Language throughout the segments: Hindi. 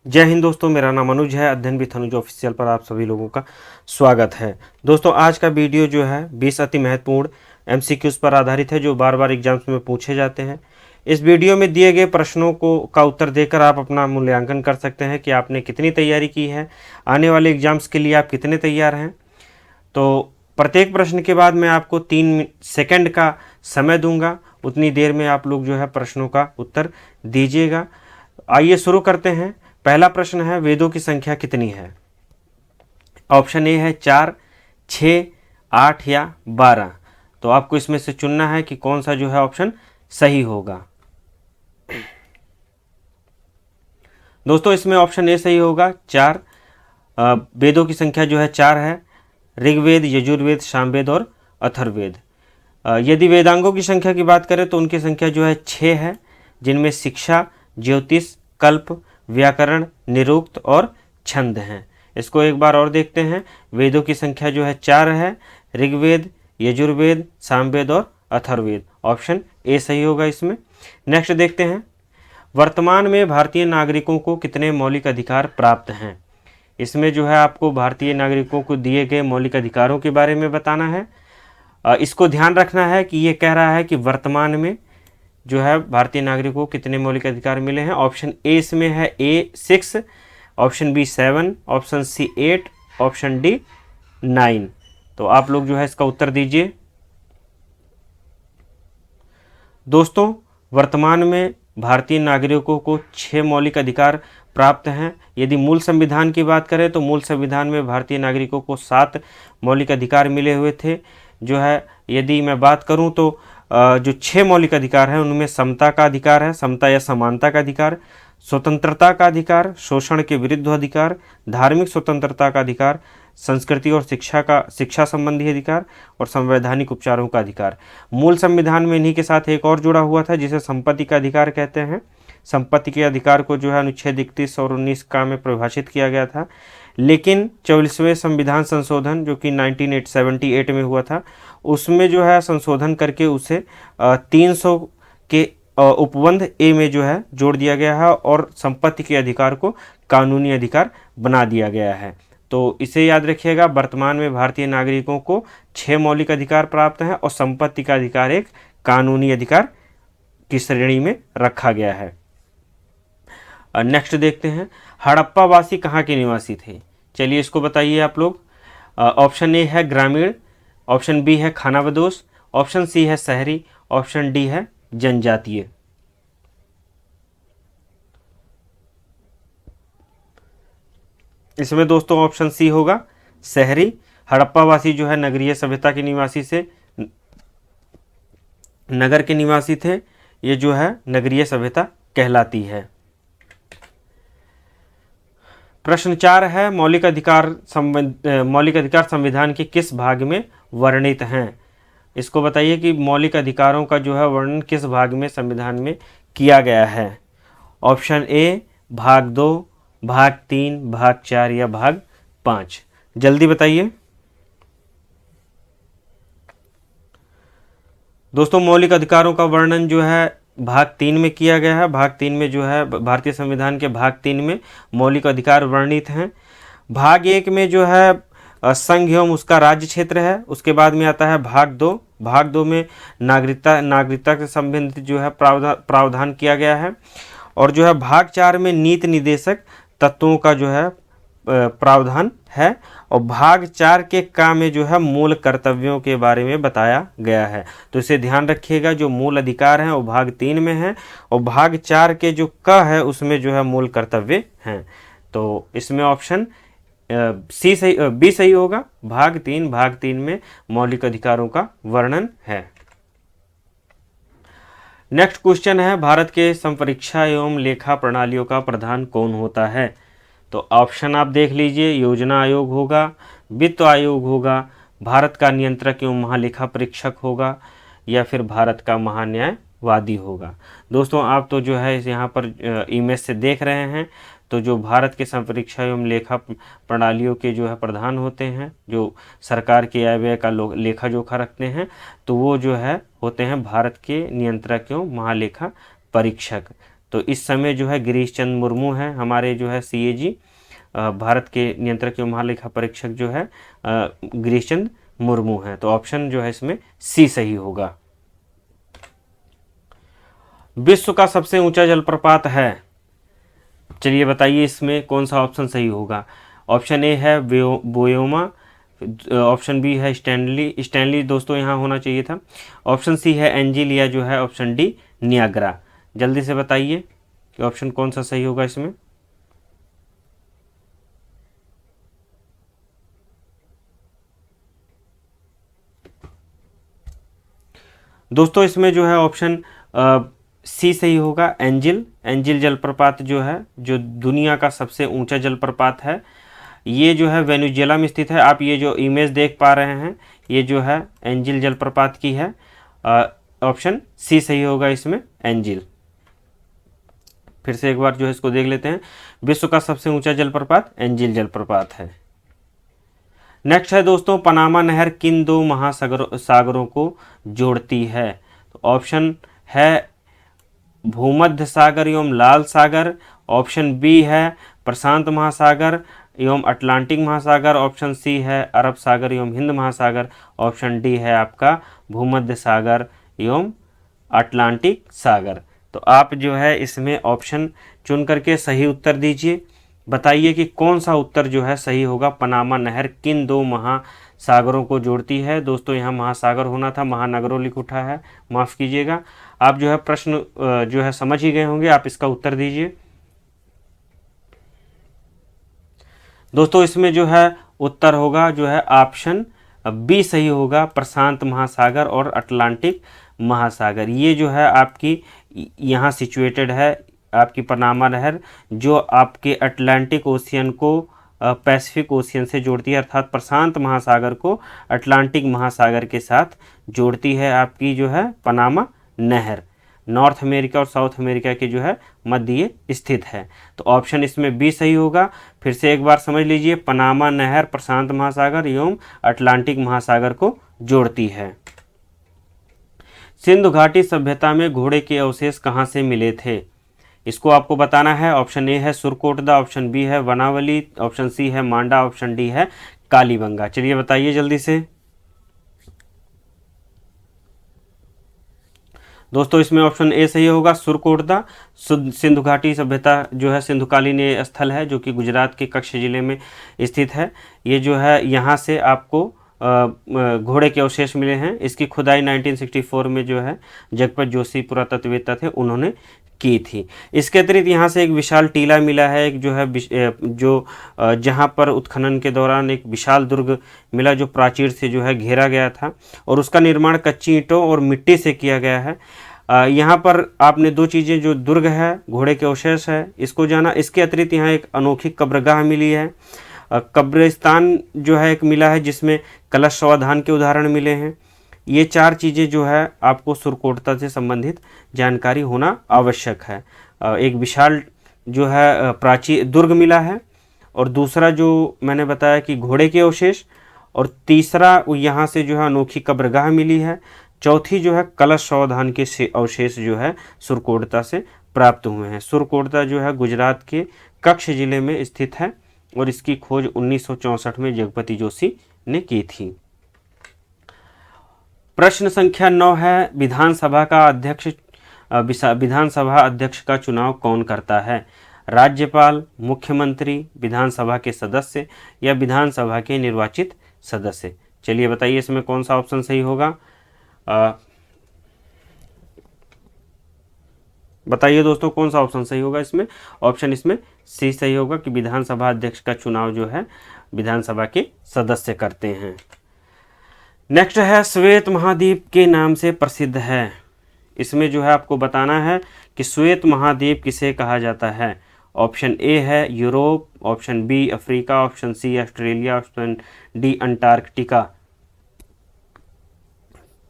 जय हिंद दोस्तों, मेरा नाम अनुज है। अध्ययन विथ अनुज ऑफिशियल पर आप सभी लोगों का स्वागत है। दोस्तों, आज का वीडियो जो है 20 अति महत्वपूर्ण एमसीक्यूज पर आधारित है जो बार बार एग्जाम्स में पूछे जाते हैं। इस वीडियो में दिए गए प्रश्नों का उत्तर देकर आप अपना मूल्यांकन कर सकते हैं कि आपने कितनी तैयारी की है, आने वाले एग्जाम्स के लिए आप कितने तैयार हैं। तो प्रत्येक प्रश्न के बाद मैं आपको 3 सेकंड का समय दूंगा, उतनी देर में आप लोग जो है प्रश्नों का उत्तर दीजिएगा। आइए शुरू करते हैं। पहला प्रश्न है, वेदों की संख्या कितनी है? ऑप्शन ए है 4, 6, 8 या 12। तो आपको इसमें से चुनना है कि कौन सा जो है ऑप्शन सही होगा। दोस्तों, इसमें ऑप्शन ए सही होगा, 4। वेदों की संख्या जो है 4 है। ऋग्वेद, यजुर्वेद, सामवेद और अथर्ववेद। यदि वेदांगों की संख्या की बात करें तो उनकी संख्या जो है 6 है, जिनमें शिक्षा, ज्योतिष, कल्प, व्याकरण, निरुक्त और छंद हैं। इसको एक बार और देखते हैं। वेदों की संख्या जो है 4 है। ऋग्वेद, यजुर्वेद, सामवेद और अथर्ववेद। ऑप्शन ए सही होगा इसमें। नेक्स्ट देखते हैं, वर्तमान में भारतीय नागरिकों को कितने मौलिक अधिकार प्राप्त हैं? इसमें जो है आपको भारतीय नागरिकों को दिए गए मौलिक अधिकारों के बारे में बताना है। इसको ध्यान रखना है कि ये कह रहा है कि वर्तमान में जो है भारतीय नागरिकों को कितने मौलिक अधिकार मिले हैं। ऑप्शन ए इसमें है A 6, option B 7, option C 8, option D 9। तो आप लोग जो है इसका उत्तर दीजिए। दोस्तों, वर्तमान में भारतीय नागरिकों को 6 मौलिक अधिकार प्राप्त हैं। यदि मूल संविधान की बात करें तो मूल संविधान में भारतीय नागरिकों को 7 मौलिक अधिकार मिले हुए थे। जो है यदि मैं बात करूं तो जो 6 मौलिक अधिकार हैं उनमें समता का अधिकार है, समता या समानता का अधिकार, स्वतंत्रता का अधिकार, शोषण के विरुद्ध अधिकार, धार्मिक स्वतंत्रता का अधिकार, संस्कृति और शिक्षा संबंधी अधिकार और संवैधानिक उपचारों का अधिकार। मूल संविधान में इन्हीं के साथ एक और जुड़ा हुआ था जिसे संपत्ति का अधिकार कहते हैं। संपत्ति के अधिकार को जो है अनुच्छेद 31 और 19 का में परिभाषित किया गया था। लेकिन 44वें संविधान संशोधन जो कि 1978 में हुआ था, उसमें जो है संशोधन करके उसे 300 के उपबंध ए में जो है जोड़ दिया गया है और संपत्ति के अधिकार को कानूनी अधिकार बना दिया गया है। तो इसे याद रखिएगा, वर्तमान में भारतीय नागरिकों को 6 मौलिक अधिकार प्राप्त हैं और संपत्ति का अधिकार एक कानूनी अधिकार की श्रेणी में रखा गया है। नेक्स्ट देखते हैं, हड़प्पा वासी कहाँ के निवासी थे? चलिए इसको बताइए आप लोग। ऑप्शन ए है ग्रामीण, ऑप्शन बी है खानाबदोश, ऑप्शन सी है शहरी, ऑप्शन डी है जनजातीय। इसमें दोस्तों ऑप्शन सी होगा शहरी। हड़प्पा वासी जो है नगरीय सभ्यता के निवासी से नगर के निवासी थे। ये जो है नगरीय सभ्यता कहलाती है। प्रश्न 4 है, मौलिक अधिकार संविधान के किस भाग में वर्णित हैं? इसको बताइए कि मौलिक अधिकारों का जो है वर्णन किस भाग में संविधान में किया गया है। ऑप्शन ए भाग 2, भाग 3, भाग 4 या भाग 5। जल्दी बताइए दोस्तों। मौलिक अधिकारों का वर्णन जो है भाग 3 में किया गया है। भाग 3 में जो है भारतीय संविधान के भाग 3 में मौलिक अधिकार वर्णित हैं। भाग 1 में जो है संघ एवं उसका राज्य क्षेत्र है। उसके बाद में आता है भाग 2। भाग 2 में नागरिकता से संबंधित जो है प्रावधान किया गया है। और जो है भाग 4 में नीति निर्देशक तत्वों का जो है प्रावधान है। और भाग 4 के का में जो है मूल कर्तव्यों के बारे में बताया गया है। तो इसे ध्यान रखिएगा, जो मूल अधिकार हैं वो भाग 3 में है और भाग 4 के जो क है उसमें जो है मूल कर्तव्य हैं। तो इसमें ऑप्शन सी सही, बी सही होगा। भाग 3 में मौलिक अधिकारों का वर्णन है। नेक्स्ट क्वेश्चन है, भारत के संपरीक्षा एवं लेखा प्रणालियों का प्रधान कौन होता है? तो ऑप्शन आप देख लीजिए, योजना आयोग होगा, वित्त आयोग होगा, भारत का नियंत्रक एवं महालेखा परीक्षक होगा या फिर भारत का महान्यायवादी होगा। दोस्तों, आप तो जो है यहाँ पर इमेज से देख रहे हैं, तो जो भारत के संपरीक्षा एवं लेखा प्रणालियों के जो है प्रधान होते हैं, जो सरकार के आय व्यय का लेखा जोखा रखते हैं, तो वो जो है होते हैं भारत के नियंत्रक एवं महालेखा परीक्षक। तो इस समय जो है गिरीश चंद्र मुर्मू हैं हमारे जो है CAG, भारत के नियंत्रक एवं महालेखा परीक्षक जो है गिरीश चंद्र मुर्मू हैं। तो ऑप्शन जो है इसमें सी सही होगा। विश्व का सबसे ऊंचा जलप्रपात है, चलिए बताइए इसमें कौन सा ऑप्शन सही होगा। ऑप्शन ए है बोयोमा, ऑप्शन बी है स्टैनली दोस्तों यहाँ होना चाहिए था, ऑप्शन सी है एंजिल, या जो है ऑप्शन डी नियाग्रा। जल्दी से बताइए कि ऑप्शन कौन सा सही होगा इसमें। दोस्तों इसमें जो है ऑप्शन सी सही होगा, एंजिल जलप्रपात जो है, जो दुनिया का सबसे ऊंचा जलप्रपात है, ये जो है वेनेजुएला में स्थित है। आप ये जो इमेज देख पा रहे हैं ये जो है एंजिल जलप्रपात की है। ऑप्शन सी सही होगा इसमें, एंजिल। फिर से एक बार जो है इसको देख लेते हैं, विश्व का सबसे ऊंचा जलप्रपात एंजिल जलप्रपात है। नेक्स्ट है दोस्तों, पनामा नहर किन दो महासागरों को जोड़ती है। तो ऑप्शन है भूमध्य सागर एवं लाल सागर, ऑप्शन बी है प्रशांत महासागर एवं अटलांटिक महासागर, ऑप्शन सी है अरब सागर एवं हिंद महासागर, ऑप्शन डी है आपका भूमध्य सागर एवं अटलांटिक सागर। तो आप जो है इसमें ऑप्शन चुन करके सही उत्तर दीजिए। बताइए कि कौन सा उत्तर जो है सही होगा। पनामा नहर किन दो महासागरों को जोड़ती है। दोस्तों यहाँ महासागर होना था, महानगरों लिख उठा है, माफ़ कीजिएगा। आप जो है प्रश्न जो है समझ ही गए होंगे, आप इसका उत्तर दीजिए। दोस्तों इसमें जो है उत्तर होगा जो है ऑप्शन बी सही होगा, प्रशांत महासागर और अटलांटिक महासागर। ये जो है आपकी यहाँ सिचुएटेड है, आपकी पनामा नहर, जो आपके अटलांटिक ओशियन को पैसिफिक ओशियन से जोड़ती है, अर्थात प्रशांत महासागर को अटलांटिक महासागर के साथ जोड़ती है आपकी जो है पनामा नहर। नॉर्थ अमेरिका और साउथ अमेरिका के जो है मध्य स्थित है। तो ऑप्शन इसमें बी सही होगा। फिर से एक बार समझ लीजिए, पनामा नहर प्रशांत महासागर एवं अटलांटिक महासागर को जोड़ती है। सिंधु घाटी सभ्यता में घोड़े के अवशेष कहाँ से मिले थे, इसको आपको बताना है। ऑप्शन ए है सुरकोटदा, ऑप्शन बी है वनावली, ऑप्शन सी है मांडा, ऑप्शन डी है कालीबंगा। चलिए बताइए जल्दी से। दोस्तों इसमें ऑप्शन ए सही होगा, सुरकोटदा। सिंधु घाटी सभ्यता जो है सिंधुकालीन स्थल है, जो कि गुजरात के कच्छ जिले में स्थित है। ये जो है यहाँ से आपको घोड़े के अवशेष मिले हैं। इसकी खुदाई 1964 में जो है जगपत जोशी पुरातत्ववेत्ता थे, उन्होंने की थी। इसके अतिरिक्त यहाँ से एक विशाल टीला मिला है, एक जो है जो जहाँ पर उत्खनन के दौरान एक विशाल दुर्ग मिला, जो प्राचीर से जो है घेरा गया था और उसका निर्माण कच्ची ईंटों और मिट्टी से किया गया है। यहाँ पर आपने दो चीज़ें, जो दुर्ग है, घोड़े के अवशेष है, इसको जाना। इसके अतिरिक्त यहाँ एक अनोखी कब्रगाह मिली है, कब्रिस्तान जो है एक मिला है, जिसमें कलश समाधान के उदाहरण मिले हैं। ये चार चीज़ें जो है आपको सुरकोटदा से संबंधित जानकारी होना आवश्यक है। एक विशाल जो है प्राचीन दुर्ग मिला है, और दूसरा जो मैंने बताया कि घोड़े के अवशेष, और तीसरा यहाँ से जो है अनोखी कब्रगाह मिली है, चौथी जो है कलश समाधान के अवशेष जो है सुरकोटदा से प्राप्त हुए हैं। सुरकोटदा जो है गुजरात के कच्छ जिले में स्थित है और इसकी खोज 1964 में जगपति जोशी ने की थी। प्रश्न संख्या 9 है, विधानसभा अध्यक्ष का चुनाव कौन करता है। राज्यपाल, मुख्यमंत्री, विधानसभा के सदस्य या विधानसभा के निर्वाचित सदस्य। चलिए बताइए इसमें कौन सा ऑप्शन सही होगा। बताइए दोस्तों कौन सा ऑप्शन सही होगा इसमें। ऑप्शन इसमें सी सही होगा कि विधानसभा अध्यक्ष का चुनाव जो है विधानसभा के सदस्य करते हैं। नेक्स्ट है, श्वेत महाद्वीप के नाम से प्रसिद्ध है। इसमें जो है आपको बताना है कि श्वेत महाद्वीप किसे कहा जाता है। ऑप्शन ए है Europe, option B Africa, option C Australia, option D Antarctica.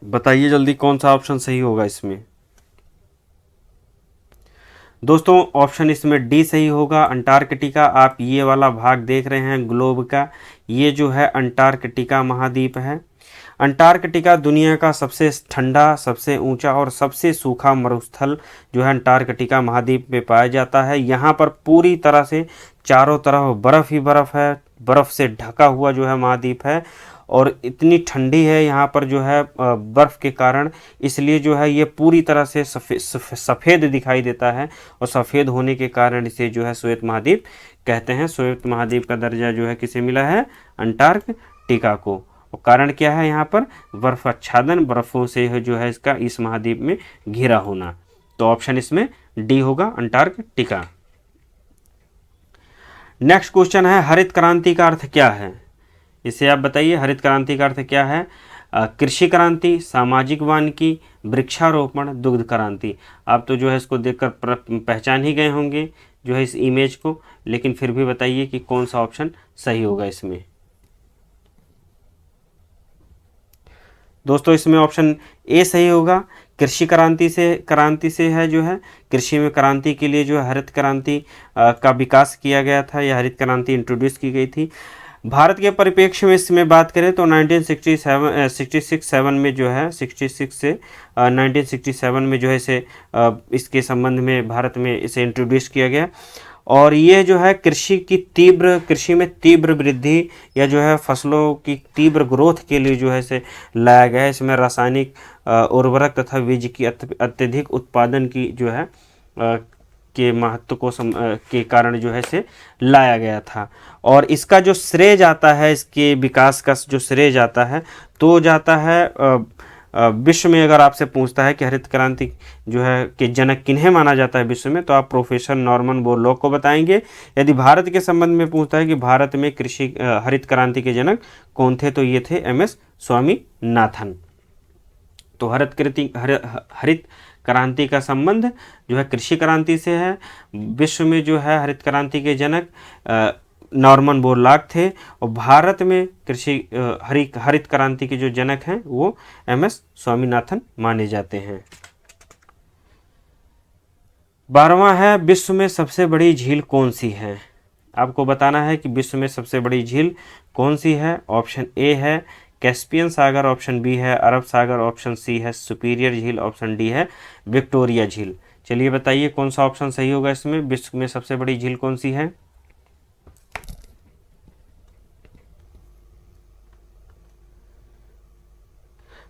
बताइए जल्दी कौन सा ऑप्शन सही होगा इसमें। दोस्तों ऑप्शन इसमें डी सही होगा, अंटार्कटिका। आप ये वाला भाग देख रहे हैं ग्लोब का, ये जो है अंटार्कटिका महाद्वीप है। अंटार्कटिका दुनिया का सबसे ठंडा, सबसे ऊंचा और सबसे सूखा मरुस्थल जो है अंटार्कटिका महाद्वीप में पाया जाता है। यहाँ पर पूरी तरह से चारों तरफ बर्फ़ ही बर्फ़ है, बर्फ़ से ढका हुआ जो है महाद्वीप है और इतनी ठंडी है यहाँ पर जो है बर्फ़ के कारण, इसलिए जो है ये पूरी तरह से सफ़ेद दिखाई देता है और सफ़ेद होने के कारण इसे जो है श्वेत महाद्वीप कहते हैं। श्वेत महाद्वीप का दर्जा जो है किसे मिला है? अंटार्कटिका को। और कारण क्या है? यहाँ पर बर्फ आच्छादन, बर्फ़ों से जो है इसका इस महाद्वीप में घिरा होना। तो ऑप्शन इसमें डी होगा, अंटार्कटिका। नेक्स्ट क्वेश्चन है, हरित क्रांति का अर्थ क्या है? इसे आप बताइए, हरित क्रांति का अर्थ क्या है? कृषि क्रांति, सामाजिक वानिकी, वृक्षारोपण, दुग्ध क्रांति। आप तो जो है इसको देखकर पहचान ही गए होंगे जो है इस इमेज को, लेकिन फिर भी बताइए कि कौन सा ऑप्शन सही होगा इसमें। दोस्तों इसमें ऑप्शन ए सही होगा। कृषि क्रांति से है जो है कृषि में क्रांति के लिए जो है हरित क्रांति का विकास किया गया था, या हरित क्रांति इंट्रोड्यूस की गई थी। भारत के परिप्रेक्ष्य में इसमें बात करें तो 1967 में जो है 66 से 1967 में जो है इसे इसके संबंध में भारत में इसे इंट्रोड्यूस किया गया। और ये जो है कृषि में तीव्र वृद्धि या जो है फसलों की तीव्र ग्रोथ के लिए जो है इसे लाया गया है। इसमें रासायनिक उर्वरक तथा बीज की अत्यधिक उत्पादन की जो है के महत्व को के कारण जो है इसे लाया गया था। और इसका जो श्रेय जाता है, इसके विकास का जो श्रेय जाता है तो जाता है विश्व में। अगर आपसे पूछता है कि हरित क्रांति जो है के जनक किन्हें माना जाता है विश्व में, तो आप प्रोफेसर नॉर्मन बोरलॉग को बताएंगे। यदि भारत के संबंध में पूछता है कि भारत में हरित क्रांति के जनक कौन थे, तो ये थे MS स्वामीनाथन। तो हरित क्रांति का संबंध जो है कृषि क्रांति से है। विश्व में जो है हरित क्रांति के जनक नॉर्मन बोरलॉग थे, और भारत में हरित क्रांति के जो जनक हैं वो MS स्वामीनाथन माने जाते हैं। 12वां है, विश्व में सबसे बड़ी झील कौन सी है? आपको बताना है कि विश्व में सबसे बड़ी झील कौन सी है। ऑप्शन ए है कैस्पियन सागर, ऑप्शन बी है अरब सागर, ऑप्शन सी है सुपीरियर झील, ऑप्शन डी है विक्टोरिया झील। चलिए बताइए कौन सा ऑप्शन सही होगा इसमें, विश्व में सबसे बड़ी झील कौन सी है?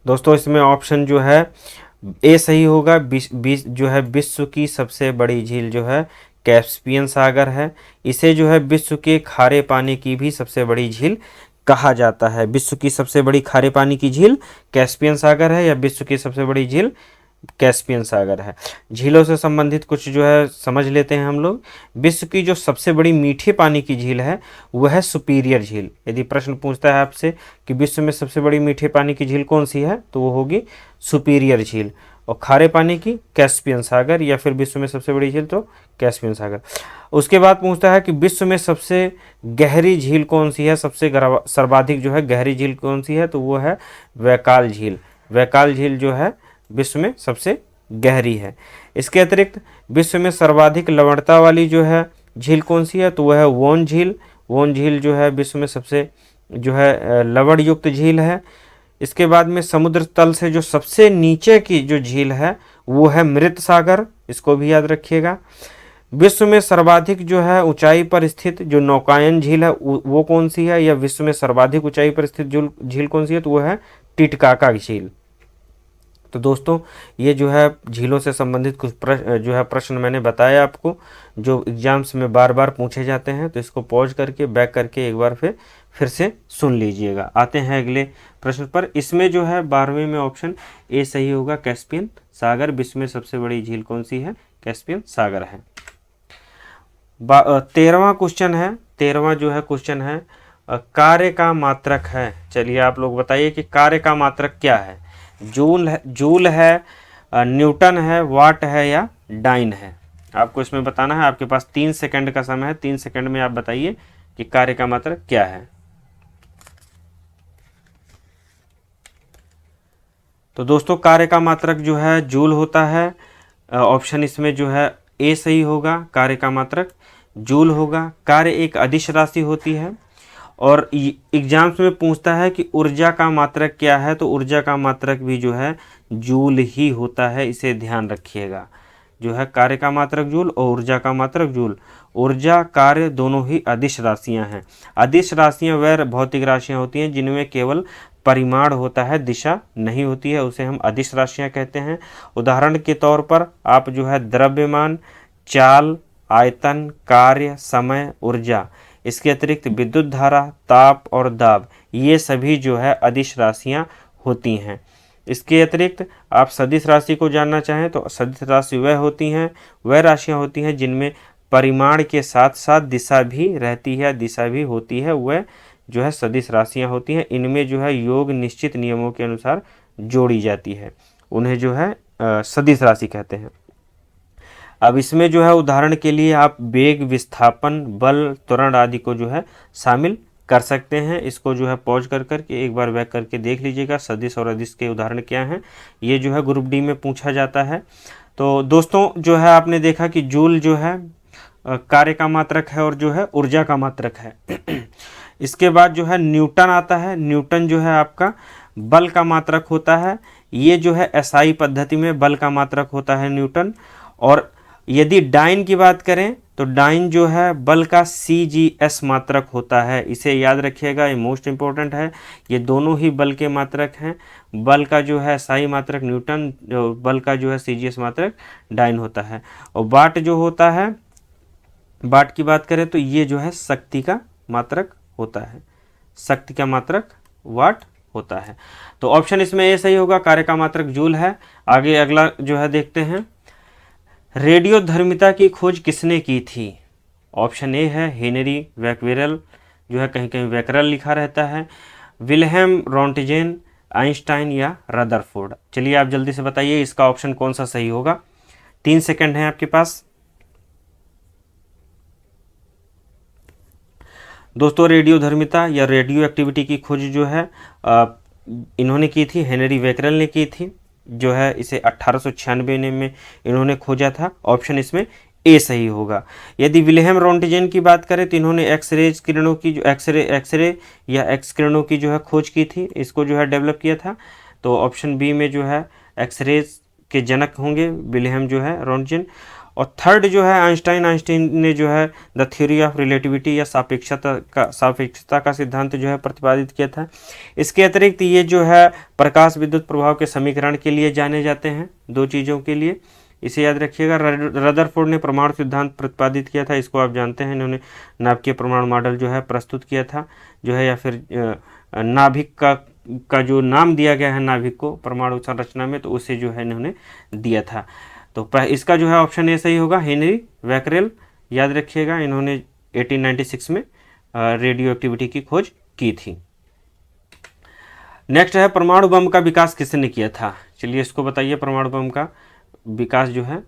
दोस्तों इसमें ऑप्शन जो है ए सही होगा। जो है विश्व की सबसे बड़ी झील जो है कैस्पियन सागर है। इसे जो है विश्व के खारे पानी की भी सबसे बड़ी झील कहा जाता है। विश्व की सबसे बड़ी खारे पानी की झील कैस्पियन सागर है, या विश्व की सबसे बड़ी झील कैस्पियन सागर है। झीलों से संबंधित कुछ जो है समझ लेते हैं हम लोग। विश्व की जो सबसे बड़ी मीठे पानी की झील है वह है सुपीरियर झील। यदि प्रश्न पूछता है आपसे कि विश्व में सबसे बड़ी मीठे पानी की झील कौन सी है, तो वो होगी सुपीरियर झील। और खारे पानी की कैस्पियन सागर, या फिर विश्व में सबसे बड़ी झील तो कैस्पियन सागर। उसके बाद पूछता है कि विश्व में सबसे गहरी झील कौन सी है, सबसे सर्वाधिक जो है गहरी झील कौन सी है, तो वो है वैकाल झील। वैकाल झील जो है विश्व में सबसे गहरी है। इसके अतिरिक्त विश्व में सर्वाधिक लवणता वाली जो है झील कौन सी है, तो वह है वोन झील। वोन झील जो है विश्व में सबसे जो है लवण युक्त झील है। इसके बाद में समुद्र तल से जो सबसे नीचे की जो झील है वो है मृत सागर, इसको भी याद रखिएगा। विश्व में सर्वाधिक जो है ऊंचाई पर स्थित जो नौकायन झील है वो कौन सी है, या विश्व में सर्वाधिक ऊंचाई पर स्थित झील कौन सी है, तो वो है टिटकाका झील। तो दोस्तों ये जो है झीलों से संबंधित कुछ प्रश्न मैंने बताया आपको, जो एग्जाम्स में बार बार पूछे जाते हैं। तो इसको पॉज करके बैक करके एक बार फिर से सुन लीजिएगा। आते हैं अगले प्रश्न पर। इसमें जो है 12वें में ऑप्शन ए सही होगा, कैस्पियन सागर। विश्व में सबसे बड़ी झील कौन सी है? कैस्पियन सागर है। 13वां क्वेश्चन है। 13वां जो है क्वेश्चन है कार्य का मात्रक है। चलिए आप लोग बताइए कि कार्य का मात्रक क्या है। जूल है, न्यूटन है, वाट है, या डाइन है। आपको इसमें बताना है। आपके पास 3 सेकंड का समय है। 3 सेकंड में आप बताइए कि कार्य का मात्रक क्या है। तो दोस्तों कार्य का मात्रक जो है जूल होता है। ऑप्शन इसमें जो है ए सही होगा, कार्य का मात्रक जूल होगा। कार्य एक अदिश राशि होती है और एग्जाम्स में पूछता है कि ऊर्जा का मात्रक क्या है, तो ऊर्जा का मात्रक भी जो है जूल ही होता है, इसे ध्यान रखिएगा। जो है कार्य का मात्रक जूल और ऊर्जा का मात्रक जूल। ऊर्जा कार्य दोनों ही अदिश राशियां हैं। अदिश राशियां वह भौतिक राशियां होती हैं जिनमें केवल परिमाण होता है, दिशा नहीं होती है, उसे हम अदिश राशियां कहते हैं। उदाहरण के तौर पर आप जो है द्रव्यमान, चाल, आयतन, कार्य, समय, ऊर्जा, इसके अतिरिक्त विद्युत धारा, ताप और दाब, ये सभी जो है अदिश राशियां होती हैं। इसके अतिरिक्त आप सदिश राशि को जानना चाहें तो सदिश राशि वह राशियां होती हैं जिनमें परिमाण के साथ साथ दिशा भी रहती है, दिशा भी होती है, वह जो है सदिश राशियां होती हैं। इनमें जो है योग निश्चित नियमों के अनुसार जोड़ी जाती है, उन्हें जो है सदिश राशि कहते हैं। अब इसमें जो है उदाहरण के लिए आप वेग, विस्थापन, बल, त्वरण आदि को जो है शामिल कर सकते हैं। इसको जो है पॉज कर करके एक बार बैक करके देख लीजिएगा सदिश और अदिश के उदाहरण क्या हैं। ये जो है ग्रुप डी में पूछा जाता है। तो दोस्तों जो है आपने देखा कि जूल जो है कार्य का मात्रक है और जो है ऊर्जा का मात्रक है। इसके बाद जो है न्यूटन आता है। न्यूटन जो है आपका बल का मात्रक होता है। ये जो है एसआई पद्धति में बल का मात्रक होता है न्यूटन। और यदि डाइन की बात करें तो डाइन जो है बल का CGS मात्रक होता है, इसे याद रखिएगा, ये मोस्ट इंपॉर्टेंट है। ये दोनों ही बल के मात्रक हैं। बल का जो है SI मात्रक न्यूटन, बल का जो है CGS मात्रक डाइन होता है। और वाट जो होता है, वाट की बात करें तो ये जो है शक्ति का मात्रक होता है, शक्ति का मात्रक वाट होता है। तो ऑप्शन इसमें ए सही होगा, कार्य का मात्रक जूल है। आगे अगला जो है देखते हैं, रेडियोधर्मिता की खोज किसने की थी? ऑप्शन ए है हेनरी बैक्वेरेल, जो है कहीं कहीं बैक्वेरेल लिखा रहता है, विल्हेम रॉन्टजेन, आइंस्टाइन या रदरफोर्ड। चलिए आप जल्दी से बताइए इसका ऑप्शन कौन सा सही होगा। 3 सेकंड है आपके पास। दोस्तों रेडियोधर्मिता या रेडियो एक्टिविटी की खोज जो है इन्होंने की थी, हेनरी बैक्वेरेल ने की थी, जो है इसे 1896 में इन्होंने खोजा था। ऑप्शन इसमें ए सही होगा। यदि विल्हेम रॉन्टजेन की बात करें तो इन्होंने एक्सरे किरणों की जो एक्सरे या एक्स किरणों की जो है खोज की थी, इसको जो है डेवलप किया था। तो ऑप्शन बी में जो है एक्सरे के जनक होंगे विल्हेम जो है रॉन्टजेन। और थर्ड जो है आइंस्टाइन ने जो है द थ्योरी ऑफ रिलेटिविटी या सापेक्षता का सिद्धांत जो है प्रतिपादित किया था। इसके अतिरिक्त ये जो है प्रकाश विद्युत प्रभाव के समीकरण के लिए जाने जाते हैं, 2 चीज़ों के लिए, इसे याद रखिएगा। रदरफोर्ड ने परमाणु सिद्धांत प्रतिपादित किया था, इसको आप जानते हैं, इन्होंने नाभिकीय परमाणु मॉडल जो है प्रस्तुत किया था, जो है या फिर नाभिक का जो नाम दिया गया है नाभिक को परमाणु संरचना में, तो उसे जो है इन्होंने दिया था। तो इसका जो है ऑप्शन ए सही होगा, हेनरी बैक्वेरेल, याद रखिएगा, इन्होंने 1896 में रेडियो एक्टिविटी की खोज की थी। नेक्स्ट है परमाणु बम का विकास किसने किया था? चलिए इसको बताइए, परमाणु बम का विकास जो है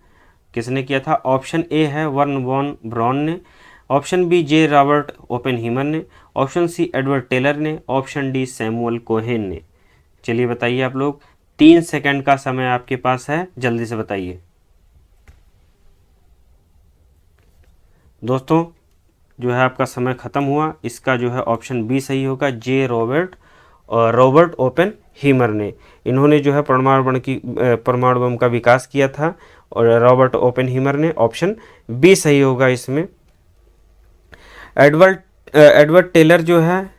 किसने किया था? ऑप्शन ए है वर्न वॉन ब्राउन ने, ऑप्शन बी जे रॉबर्ट ओपेनहीमर ने, ऑप्शन सी एडवर्ड टेलर ने, ऑप्शन डी सैमुअल कोहेन ने। चलिए बताइए आप लोग, 3 सेकंड का समय आपके पास है, जल्दी से बताइए। दोस्तों जो है आपका समय खत्म हुआ। इसका जो है ऑप्शन बी सही होगा, जे रॉबर्ट ओपेनहीमर ने, इन्होंने जो है परमाणु बम का विकास किया था, और रॉबर्ट ओपेनहीमर ने। ऑप्शन बी सही होगा इसमें। एडवर्ड टेलर जो है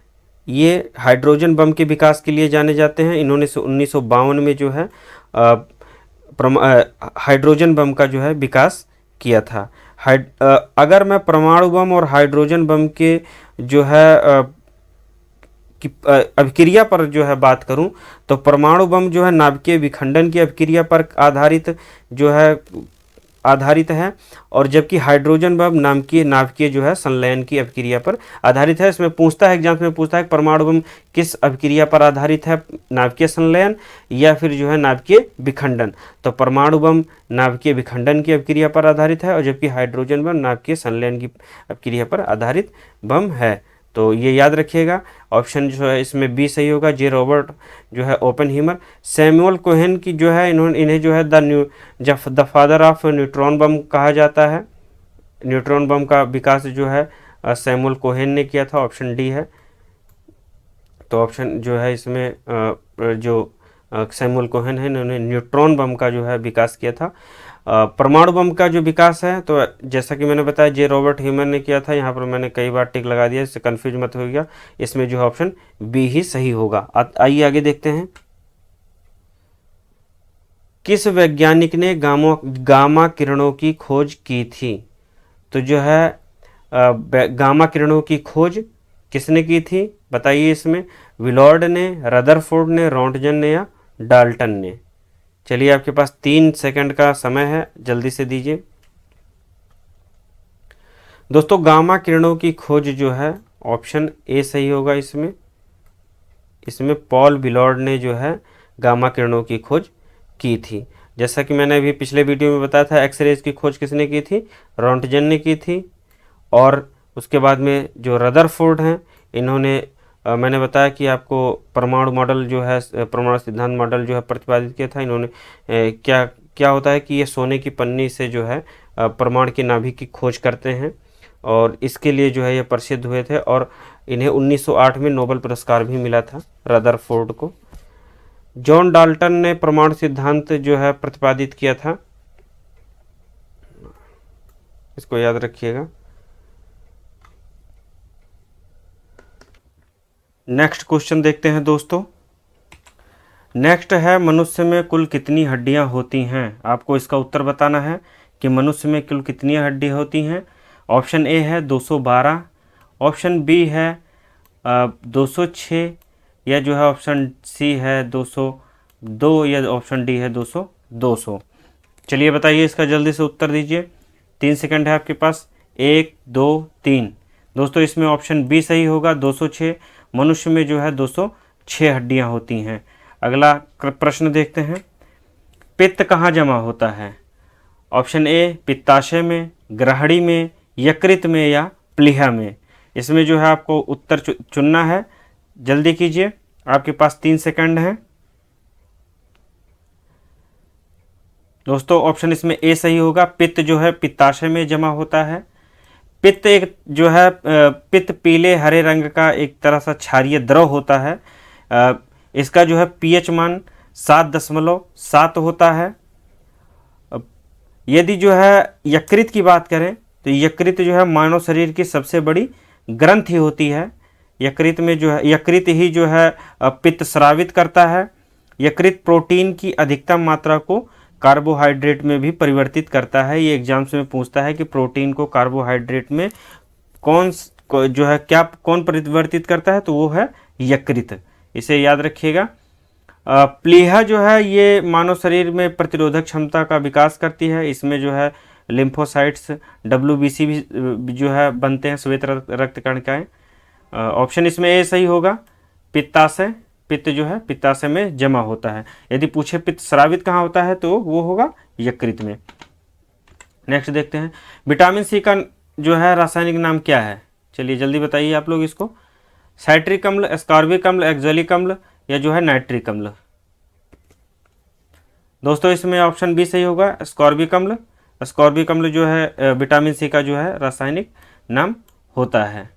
ये हाइड्रोजन बम के विकास के लिए जाने जाते हैं। इन्होंने 1952 में जो है हाइड्रोजन बम का जो है विकास किया था। अगर मैं परमाणु बम और हाइड्रोजन बम के जो है अभिक्रिया पर जो है बात करूं, तो परमाणु बम जो है नाभिकीय विखंडन की अभिक्रिया पर आधारित है, और जबकि हाइड्रोजन बम नाभिकीय जो है संलयन की अभिक्रिया पर आधारित है। इसमें पूछता है, एग्जाम में पूछता है परमाणु बम किस अभिक्रिया पर आधारित है, नाभिकीय संलयन या फिर जो है नाभिकीय विखंडन। तो परमाणु बम नाभिकीय विखंडन की अभिक्रिया पर आधारित है, और जबकि हाइड्रोजन बम नाभिकीय संलयन की अभिक्रिया पर आधारित बम है। तो ये याद रखिएगा, ऑप्शन जो है इसमें बी सही होगा, जे रॉबर्ट जो है ओपेनहीमर। सैमुअल कोहेन की जो है इन्हें जो है द फादर ऑफ न्यूट्रॉन बम कहा जाता है। न्यूट्रॉन बम का विकास जो है सैमुअल कोहेन ने किया था। ऑप्शन डी है। तो ऑप्शन जो है इसमें जो सैमुअल कोहेन है, इन्होंने न्यूट्रॉन बम का जो है विकास किया था। परमाणु बम का जो विकास है तो जैसा कि मैंने बताया जे रॉबर्ट ह्यूमन ने किया था। यहाँ पर मैंने कई बार टिक लगा दिया, इससे कन्फ्यूज मत हो गया। इसमें जो है ऑप्शन बी ही सही होगा। आइए आगे देखते हैं। किस वैज्ञानिक ने गामा किरणों की खोज की थी? तो जो है गामा किरणों की खोज किसने की थी बताइए इसमें? विलॉर्ड ने, रदरफोर्ड ने, रोंटगन ने या डाल्टन ने? चलिए आपके पास 3 सेकंड का समय है, जल्दी से दीजिए। दोस्तों गामा किरणों की खोज जो है ऑप्शन ए सही होगा। इसमें पॉल विलॉर्ड ने जो है गामा किरणों की खोज की थी। जैसा कि मैंने अभी पिछले वीडियो में बताया था, एक्सरेज की खोज किसने की थी? रोंटगन ने की थी। और उसके बाद में जो रदरफोर्ड हैं, इन्होंने मैंने बताया कि आपको परमाणु मॉडल जो है, परमाणु सिद्धांत मॉडल जो है प्रतिपादित किया था इन्होंने। क्या क्या होता है कि ये सोने की पन्नी से जो है परमाणु की नाभिक की खोज करते हैं, और इसके लिए जो है ये प्रसिद्ध हुए थे, और इन्हें 1908 में नोबेल पुरस्कार भी मिला था रदरफोर्ड को। जॉन डाल्टन ने परमाणु सिद्धांत जो है प्रतिपादित किया था, इसको याद रखिएगा। नेक्स्ट क्वेश्चन देखते हैं दोस्तों। नेक्स्ट है, मनुष्य में कुल कितनी हड्डियां होती हैं? आपको इसका उत्तर बताना है कि मनुष्य में कुल कितनी हड्डियां होती हैं। ऑप्शन ए है 212, ऑप्शन बी है 206, या जो है ऑप्शन सी है 202, या ऑप्शन डी है 200। चलिए बताइए इसका जल्दी से उत्तर दीजिए। 3 सेकंड है आपके पास। 1 2 3। दोस्तों इसमें ऑप्शन बी सही होगा, 206। मनुष्य में जो है 206 हड्डियां होती हैं। अगला प्रश्न देखते हैं। पित्त कहाँ जमा होता है? ऑप्शन ए पित्ताशय में, ग्रहणी में, यकृत में या प्लीहा में? इसमें जो है आपको उत्तर चुनना है, जल्दी कीजिए, आपके पास 3 सेकंड हैं। दोस्तों ऑप्शन इसमें ए सही होगा, पित्त जो है पित्ताशय में जमा होता है। पित्त एक जो है पित्त पीले हरे रंग का एक तरह सा क्षारीय द्रव होता है। इसका जो है पीएच मान 7.7 होता है। यदि जो है यकृत की बात करें तो यकृत जो है मानव शरीर की सबसे बड़ी ग्रंथि होती है। यकृत में जो है यकृत ही जो है पित्त स्रावित करता है। यकृत प्रोटीन की अधिकतम मात्रा को कार्बोहाइड्रेट में भी परिवर्तित करता है। ये एग्जाम्स में पूछता है कि प्रोटीन को कार्बोहाइड्रेट में कौन परिवर्तित करता है, तो वो है यकृत। इसे याद रखिएगा। प्लीहा जो है ये मानव शरीर में प्रतिरोधक क्षमता का विकास करती है। इसमें जो है लिम्फोसाइट्स WBC भी जो है बनते हैं, श्वेत रक्त कणिकाएं। ऑप्शन इसमें ए सही होगा, पित्ताशय। पित्त जो है पित्ताशय में जमा होता है। यदि पूछे पित्त स्रावित कहाँ होता है तो वो होगा यकृत में। नेक्स्ट देखते हैं, विटामिन सी का जो है रासायनिक नाम क्या है? चलिए जल्दी बताइए आप लोग इसको। साइट्रिक अम्ल, एस्कॉर्बिक अम्ल, एक्जेलिक अम्ल या जो है नाइट्रिक अम्ल? दोस्तों इसमें ऑप्शन बी सही होगा, एस्कॉर्बिक अम्ल। एस्कॉर्बिक अम्ल जो है विटामिन सी का जो है रासायनिक नाम होता है।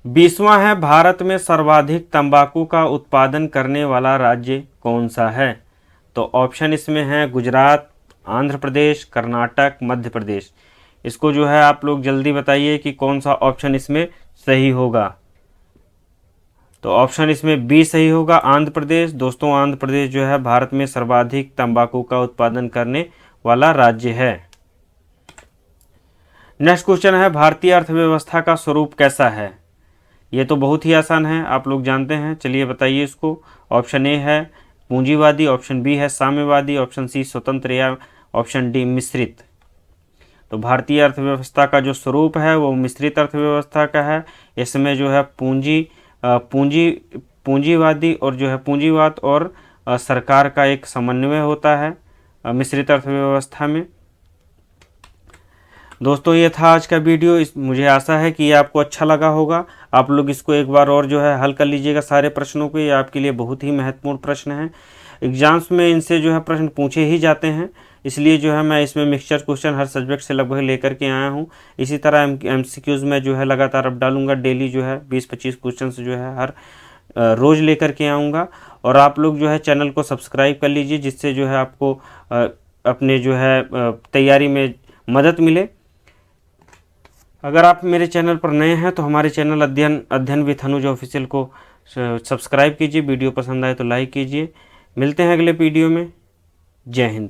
20वां है, भारत में सर्वाधिक तंबाकू का उत्पादन करने वाला राज्य कौन सा है? तो ऑप्शन इसमें है गुजरात, आंध्र प्रदेश, कर्नाटक, मध्य प्रदेश। इसको जो है आप लोग जल्दी बताइए कि कौन सा ऑप्शन इसमें सही होगा। तो ऑप्शन इसमें बी सही होगा, आंध्र प्रदेश। दोस्तों आंध्र प्रदेश जो है भारत में सर्वाधिक तंबाकू का उत्पादन करने वाला राज्य है। नेक्स्ट क्वेश्चन है, भारतीय अर्थव्यवस्था का स्वरूप कैसा है? ये तो बहुत ही आसान है, आप लोग जानते हैं। चलिए बताइए इसको। ऑप्शन ए है पूंजीवादी, ऑप्शन बी है साम्यवादी, ऑप्शन सी स्वतंत्र या ऑप्शन डी मिश्रित। तो भारतीय अर्थव्यवस्था का जो स्वरूप है वो मिश्रित अर्थव्यवस्था का है। इसमें जो है पूंजीवादी और जो है पूंजीवाद और सरकार का एक समन्वय होता है मिश्रित अर्थव्यवस्था में। दोस्तों ये था आज का वीडियो। मुझे आशा है कि ये आपको अच्छा लगा होगा। आप लोग इसको एक बार और जो है हल कर लीजिएगा सारे प्रश्नों को। ये आपके लिए बहुत ही महत्वपूर्ण प्रश्न हैं। एग्जाम्स में इनसे जो है प्रश्न पूछे ही जाते हैं। इसलिए जो है मैं इसमें मिक्सचर क्वेश्चन हर सब्जेक्ट से लगभग लेकर के आया हूँ। इसी तरह MCQs में जो है लगातार अब डालूंगा, डेली जो है 20-25 क्वेश्चन जो है हर रोज़ लेकर के आऊँगा। और आप लोग जो है चैनल को सब्सक्राइब कर लीजिए, जिससे जो है आपको अपने जो है तैयारी में मदद मिले। अगर आप मेरे चैनल पर नए हैं तो हमारे चैनल अध्ययन विथ अनुज ऑफिशियल को सब्सक्राइब कीजिए। वीडियो पसंद आए तो लाइक कीजिए। मिलते हैं अगले वीडियो में। जय हिंद।